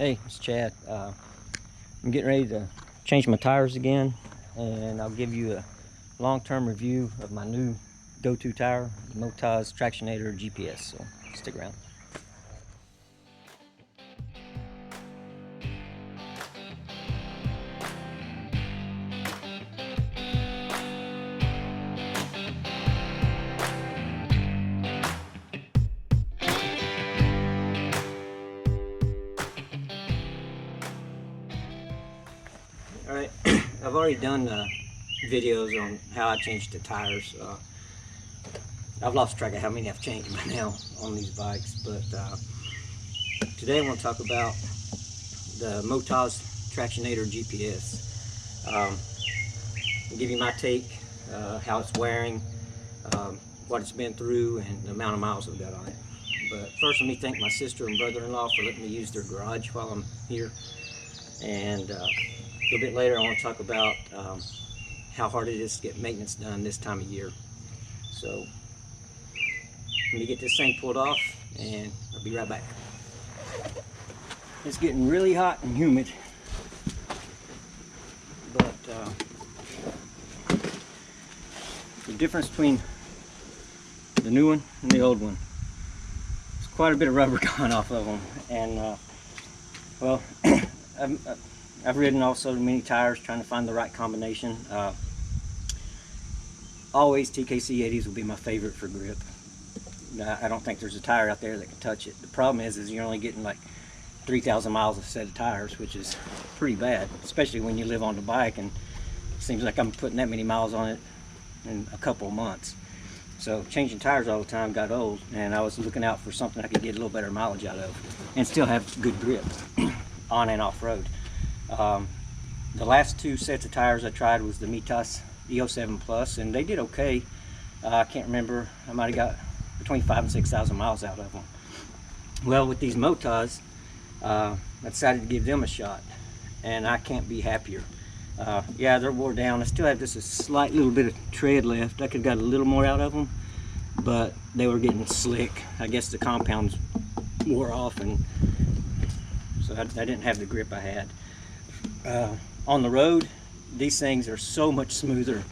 Hey, it's Chad. I'm getting ready to change my tires again, and I'll give you a long-term review of my new go-to tire, the Motoz Tractionator GPS, so stick around. Alright, I've already done videos on how I changed the tires. I've lost track of how many I've changed by now on these bikes, but today I want to talk about the Motoz Tractionator GPS. I'll give you my take, how it's wearing, what it's been through, and the amount of miles I've got on it. But first, let me thank my sister and brother-in-law for letting me use their garage while I'm here. And a little bit later I want to talk about how hard it is to get maintenance done this time of year. So let me get this thing pulled off and I'll be right back. It's getting really hot and humid, but the difference between the new one and the old one, there's quite a bit of rubber going off of them. And well, I've ridden also many tires trying to find the right combination. Always TKC 80s will be my favorite for grip. I don't think there's a tire out there that can touch it. The problem is you're only getting like 3,000 miles a set of tires, which is pretty bad, especially when you live on the bike, and it seems like I'm putting that many miles on it in a couple of months. So changing tires all the time got old, and I was looking out for something I could get a little better mileage out of and still have good grip on and off road. The last two sets of tires I tried was the Mitas E07 Plus, and they did okay. I can't remember, I might have got between 5,000 and 6,000 miles out of them. Well, with these Motoz, I decided to give them a shot, and I can't be happier. Yeah, they're wore down. I still have just a slight little bit of tread left. I could have got a little more out of them, but they were getting slick. I guess the compounds wore off, and so I didn't have the grip I had. On the road, these things are so much smoother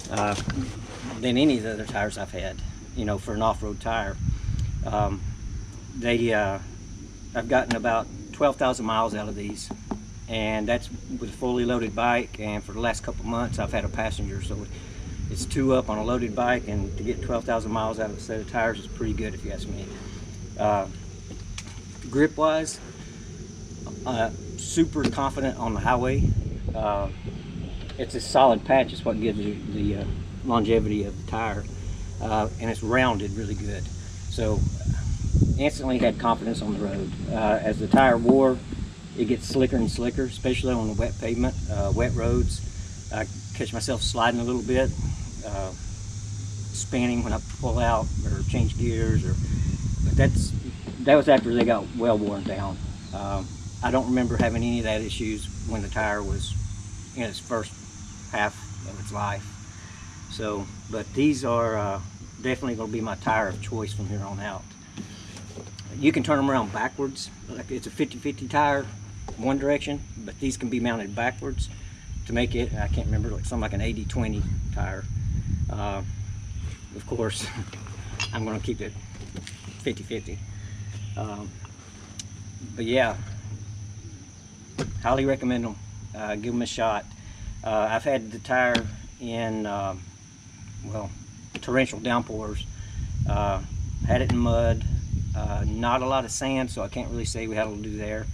than any of the other tires I've had, you know, for an off-road tire. I've gotten about 12,000 miles out of these, and that's with a fully loaded bike, and for the last couple months I've had a passenger, so it's 2 up on a loaded bike, and to get 12,000 miles out of a set of tires is pretty good if you ask me. Grip wise, super confident on the highway. It's a solid patch is what gives you the longevity of the tire, and it's rounded really good, so instantly had confidence on the road. As the tire wore, it gets slicker and slicker, especially on the wet pavement, wet roads. I catch myself sliding a little bit, spinning when I pull out or change gears, but that was after they got well worn down. I don't remember having any of that issues when the tire was in its first half of its life. So, but these are definitely going to be my tire of choice from here on out. You can turn them around backwards, like it's a 50-50 tire one direction, but these can be mounted backwards to make it, I can't remember, like something like an 80-20 tire. Of course, I'm going to keep it 50-50. But yeah, highly recommend them. Give them a shot. I've had the tire in well, torrential downpours, had it in mud, not a lot of sand, so I can't really say we had to do there.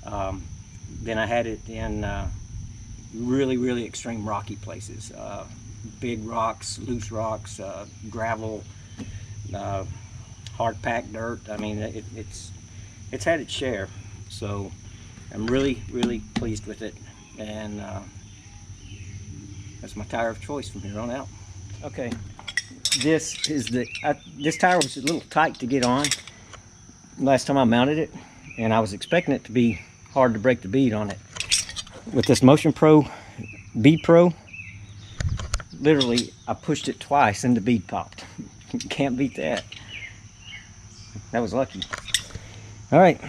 Then I had it in really extreme rocky places, big rocks, loose rocks, gravel, hard packed dirt. I mean, it's had its share, so I'm really pleased with it, and that's my tire of choice from here on out. Okay, this tire was a little tight to get on last time I mounted it, and I was expecting it to be hard to break the bead on it. With this Motion Pro Bead Pro, literally I pushed it twice and the bead popped. Can't beat that. That was lucky. All right,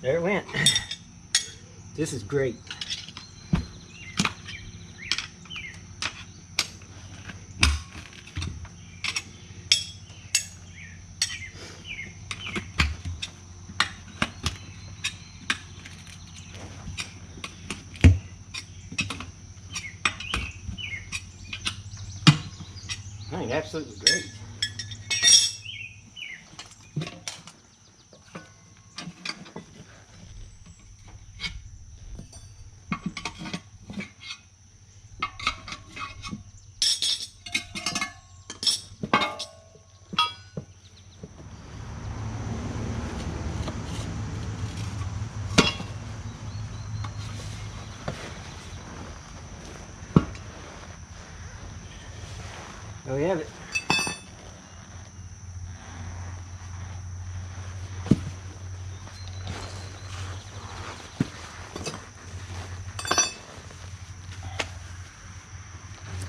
There it went. This is great. I think absolutely great. There we have it.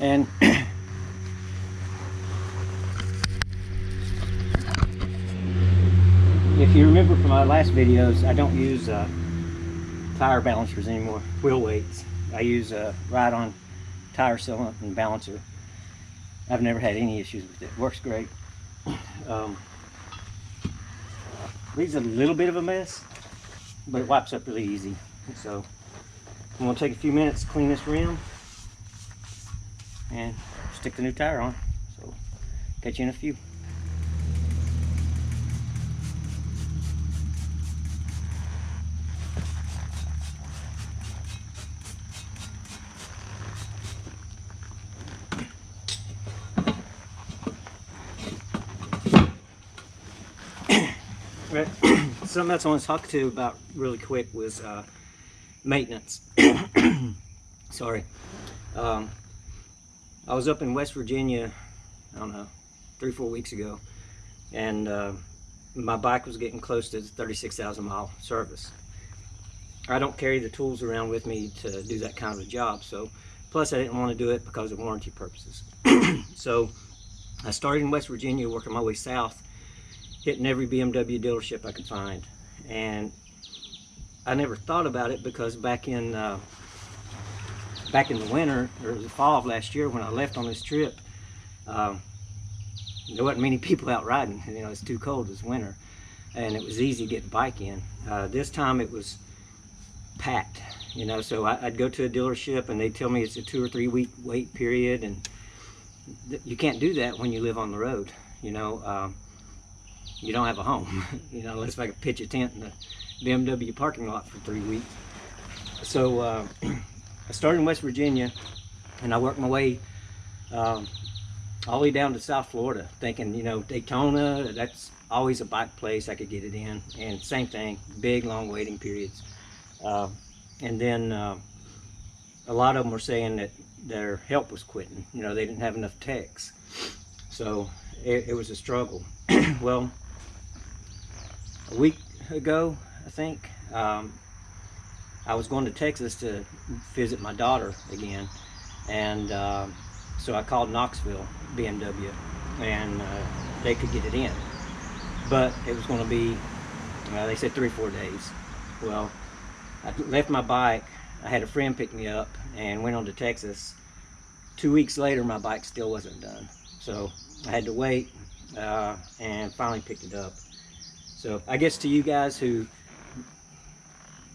And if you remember from my last videos, I don't use tire balancers anymore, wheel weights. I use ride-on tire sealant and balancer. I've never had any issues with it. Works great. Leaves a little bit of a mess, but it wipes up really easy. So I'm gonna take a few minutes to clean this rim and stick the new tire on. So catch you in a few. Right. Something else I want to talk to you about really quick was maintenance. Sorry. I was up in West Virginia, I don't know, 3 or 4 weeks ago, and my bike was getting close to 36,000 mile service. I don't carry the tools around with me to do that kind of a job, so plus I didn't want to do it because of warranty purposes. So I started in West Virginia, working my way south, hitting every BMW dealership I could find. And I never thought about it because back in the winter or the fall of last year when I left on this trip, there wasn't many people out riding. You know, it's too cold, it's winter, and it was easy to get the bike in. This time it was packed, you know, so I'd go to a dealership and they'd tell me it's a 2 or 3 week wait period, and you can't do that when you live on the road, you know. You don't have a home, you know, unless I could pitch a tent in the BMW parking lot for 3 weeks. So I started in West Virginia, and I worked my way all the way down to South Florida, thinking, you know, Daytona, that's always a bike place, I could get it in. And same thing, big long waiting periods. And then a lot of them were saying that their help was quitting, you know, they didn't have enough techs. So it was a struggle. Well, a week ago, I think, I was going to Texas to visit my daughter again, and so I called Knoxville BMW, and they could get it in, but it was going to be, they said 3 or 4 days. Well, I left my bike, I had a friend pick me up, and went on to Texas. 2 weeks later, my bike still wasn't done, so I had to wait, and finally picked it up. So I guess to you guys who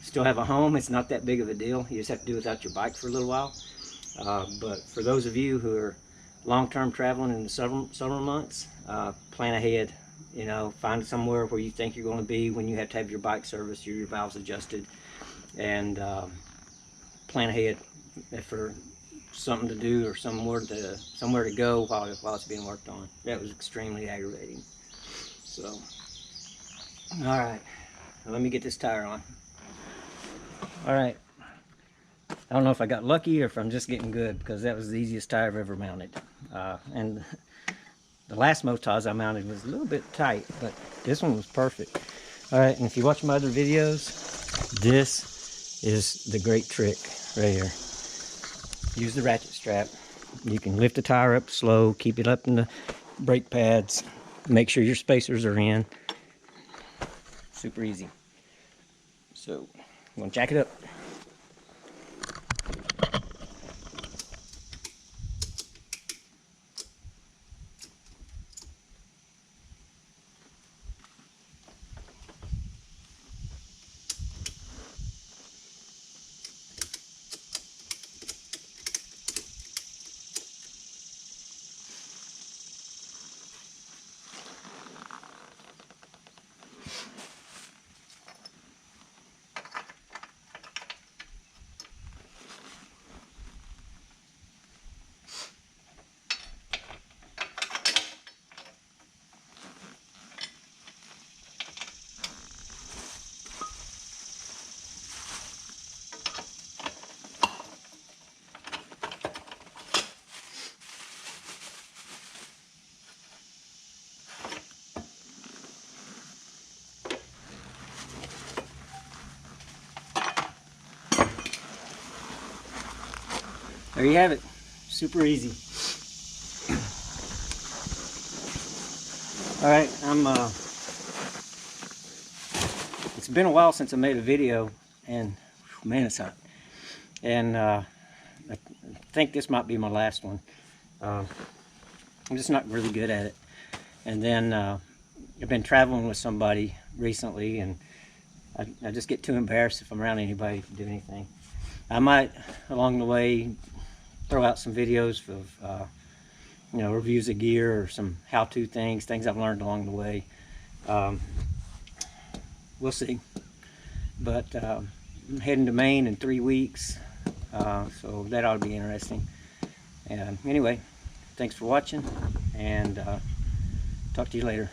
still have a home, it's not that big of a deal. You just have to do without your bike for a little while. But for those of you who are long-term traveling in the summer months, plan ahead. You know, find somewhere where you think you're going to be when you have to have your bike serviced, your valves adjusted, and plan ahead for something to do or somewhere to go while it's being worked on. That was extremely aggravating. So, all right, now let me get this tire on. All right, I don't know if I got lucky or if I'm just getting good, because that was the easiest tire I've ever mounted. And the last Motoz I mounted was a little bit tight, but this one was perfect. All right, and if you watch my other videos, this is the great trick right here. Use the ratchet strap. You can lift the tire up slow, keep it up in the brake pads, make sure your spacers are in. Super easy. So I'm gonna jack it up. There you have it. Super easy. All right, it's been a while since I made a video, and man, it's hot. And I think this might be my last one. I'm just not really good at it. And then I've been traveling with somebody recently, and I just get too embarrassed if I'm around anybody to do anything. I might, along the way, throw out some videos of you know, reviews of gear or some how-to things I've learned along the way. We'll see. But I'm heading to Maine in 3 weeks, so that ought to be interesting. Anyway, thanks for watching, and talk to you later.